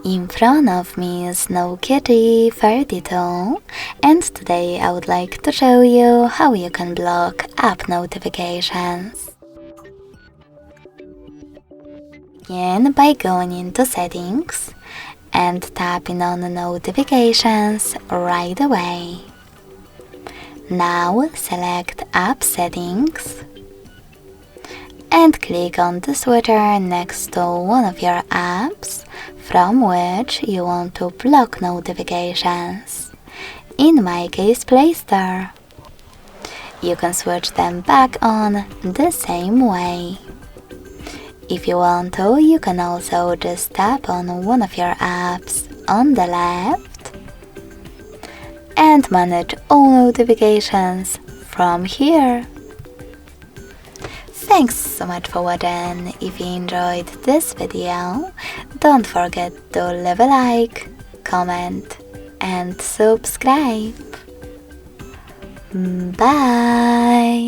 In front of me is NOKIA G42, and today I would like to show you how you can block app notifications. Begin by going into Settings and tapping on Notifications right away. Now select App Settings and click on the switcher next to one of your apps from which you want to block notifications. In my case, Play Store. You can switch them back on the same way. If you want to, you can also just tap on one of your apps on the left and manage all notifications from here. Thanks so much for watching. If you enjoyed this video, don't forget to leave a like, comment and subscribe. Bye!